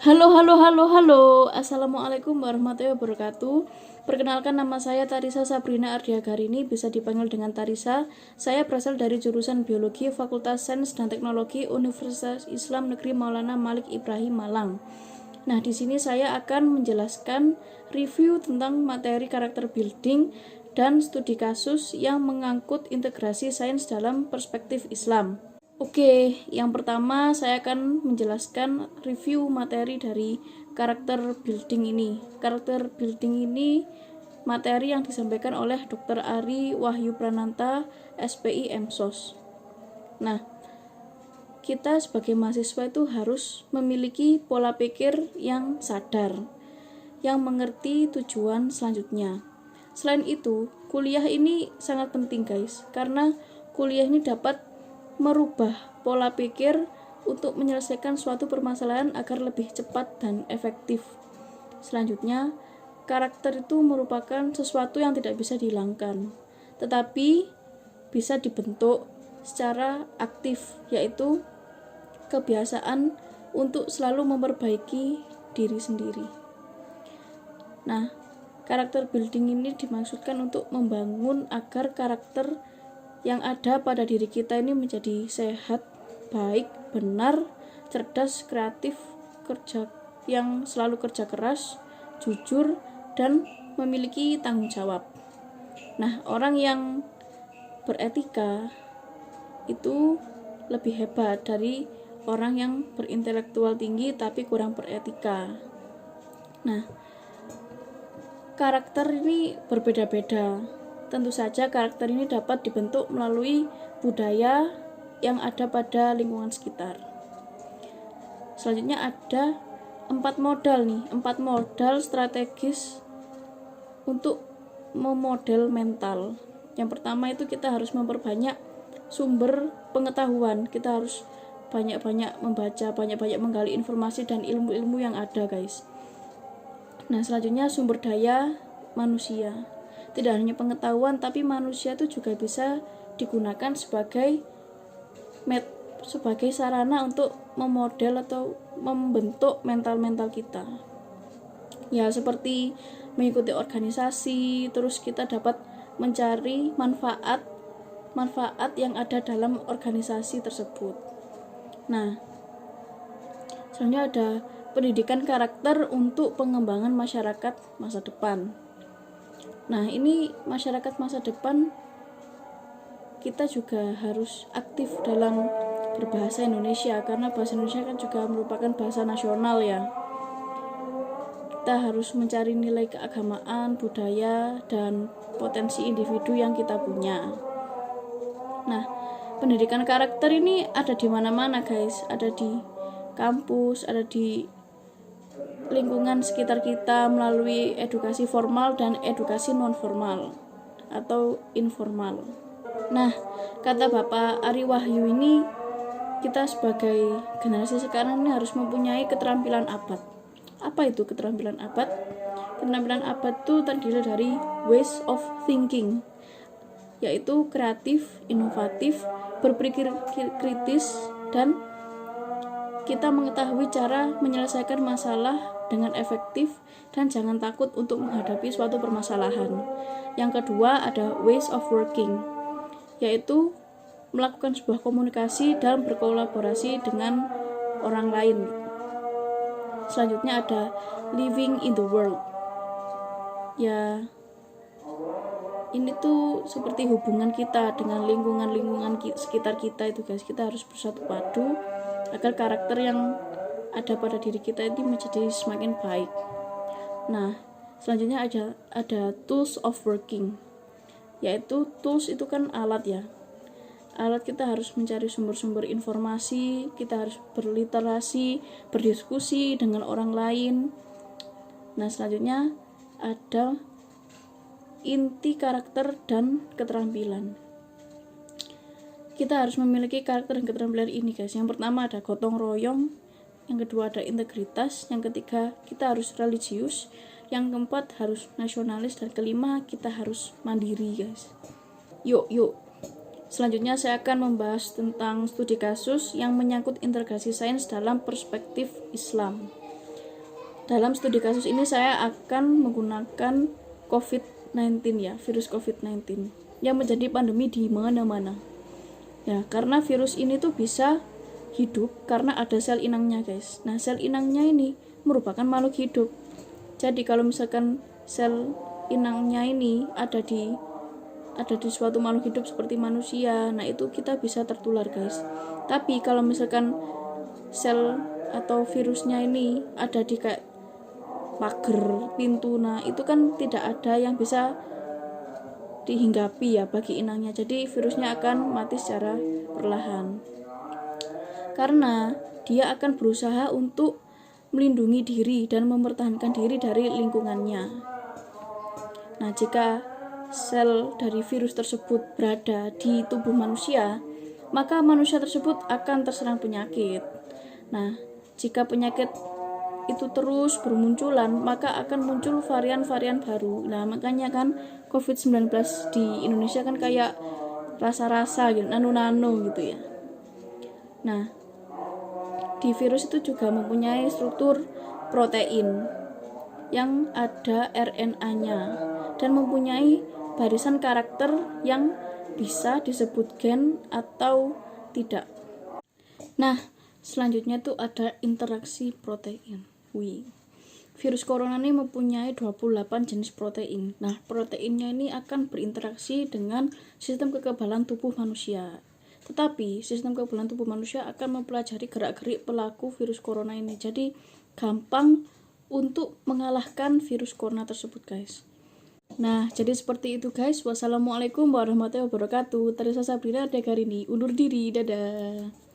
Halo, halo, halo, halo. Assalamualaikum warahmatullahi wabarakatuh. Perkenalkan, nama saya Tarisa Sabrina Ardiagarini, bisa dipanggil dengan Tarisa. Saya berasal dari jurusan Biologi Fakultas Sains dan Teknologi Universitas Islam Negeri Maulana Malik Ibrahim Malang. Nah, di sini saya akan menjelaskan review tentang materi karakter building dan studi kasus yang mengangkut integrasi sains dalam perspektif Islam. Oke, yang pertama saya akan menjelaskan review materi dari karakter building ini. Karakter building ini materi yang disampaikan oleh Dr. Ari Wahyu Prananta, SPI MSOS. Nah, kita sebagai mahasiswa itu harus memiliki pola pikir yang sadar, yang mengerti tujuan selanjutnya. Selain itu, kuliah ini sangat penting guys, karena kuliah ini dapat merubah pola pikir untuk menyelesaikan suatu permasalahan agar lebih cepat dan efektif. Selanjutnya, karakter itu merupakan sesuatu yang tidak bisa dihilangkan, tetapi bisa dibentuk secara aktif, yaitu kebiasaan untuk selalu memperbaiki diri sendiri. Nah, karakter building ini dimaksudkan untuk membangun agar karakter yang ada pada diri kita ini menjadi sehat, baik, benar, cerdas, kreatif, yang selalu kerja keras, jujur, dan memiliki tanggung jawab. Nah, orang yang beretika itu lebih hebat dari orang yang berintelektual tinggi tapi kurang beretika. Nah, karakter ini berbeda-beda. Tentu saja karakter ini dapat dibentuk melalui budaya yang ada pada lingkungan sekitar. Selanjutnya ada 4 modal strategis untuk memodel mental. Yang pertama itu kita harus memperbanyak sumber pengetahuan. Kita harus banyak-banyak membaca, banyak-banyak menggali informasi dan ilmu-ilmu yang ada guys. Nah, selanjutnya sumber daya manusia. Tidak hanya pengetahuan, tapi manusia itu juga bisa digunakan sebagai sarana untuk memodel atau membentuk mental kita. Ya, seperti mengikuti organisasi, terus kita dapat mencari manfaat yang ada dalam organisasi tersebut. Nah, selanjutnya ada pendidikan karakter untuk pengembangan masyarakat masa depan. Nah, ini masyarakat masa depan kita juga harus aktif dalam berbahasa Indonesia, karena bahasa Indonesia kan juga merupakan bahasa nasional ya. Kita harus mencari nilai keagamaan, budaya, dan potensi individu yang kita punya. Nah, pendidikan karakter ini ada di mana-mana guys, ada di kampus, ada di lingkungan sekitar kita melalui edukasi formal dan edukasi non formal atau informal. Nah, kata Bapak Ari Wahyu ini, kita sebagai generasi sekarang ini harus mempunyai keterampilan abad. Apa itu keterampilan abad? Keterampilan abad itu terdiri dari ways of thinking, yaitu kreatif, inovatif, berpikir kritis, dan kita mengetahui cara menyelesaikan masalah dengan efektif dan jangan takut untuk menghadapi suatu permasalahan. Yang kedua ada ways of working, yaitu melakukan sebuah komunikasi dan berkolaborasi dengan orang lain. Selanjutnya ada living in the world. Ya, ini tuh seperti hubungan kita dengan lingkungan sekitar kita itu guys. Kita harus bersatu padu agar karakter yang ada pada diri kita ini menjadi semakin baik. Nah, selanjutnya ada tools of working, yaitu tools itu kan alat ya. Alat, kita harus mencari sumber-sumber informasi, kita harus berliterasi, berdiskusi dengan orang lain. Nah, selanjutnya ada inti karakter dan keterampilan. Kita harus memiliki karakter dan keterampilan ini guys. Yang pertama ada gotong royong, yang kedua ada integritas, yang ketiga kita harus religius, yang keempat harus nasionalis, dan kelima kita harus mandiri guys. Yuk. Selanjutnya saya akan membahas tentang studi kasus yang menyangkut integrasi sains dalam perspektif Islam. dalam studi kasus ini saya akan menggunakan COVID-19 ya, virus COVID-19 yang menjadi pandemi di mana-mana. Ya, karena virus ini tuh bisa hidup karena ada sel inangnya, guys. Nah, sel inangnya ini merupakan makhluk hidup. Jadi kalau misalkan sel inangnya ini ada di suatu makhluk hidup seperti manusia, nah itu kita bisa tertular, guys. Tapi kalau misalkan sel atau virusnya ini ada di kayak pagar, pintu, nah itu kan tidak ada yang bisa dihinggapi ya bagi inangnya. Jadi virusnya akan mati secara perlahan. Karena dia akan berusaha untuk melindungi diri dan mempertahankan diri dari lingkungannya. Nah, jika sel dari virus tersebut berada di tubuh manusia, maka manusia tersebut akan terserang penyakit. Nah, jika penyakit itu terus bermunculan, maka akan muncul varian-varian baru. Nah, makanya kan COVID-19 di Indonesia kan kayak rasa-rasa gitu, nano-nano gitu ya. Nah, di virus itu juga mempunyai struktur protein yang ada RNA-nya dan mempunyai barisan karakter yang bisa disebut gen atau tidak. Nah, selanjutnya tuh ada interaksi protein. Virus corona ini mempunyai 28 jenis protein. Nah, proteinnya ini akan berinteraksi dengan sistem kekebalan tubuh manusia. Tetapi, sistem kekebalan tubuh manusia akan mempelajari gerak-gerik pelaku virus corona ini. Jadi, gampang untuk mengalahkan virus corona tersebut, guys. Nah, jadi seperti itu, guys. Wassalamualaikum warahmatullahi wabarakatuh. Terisa Sabrina Ardagarini undur diri. Dadah.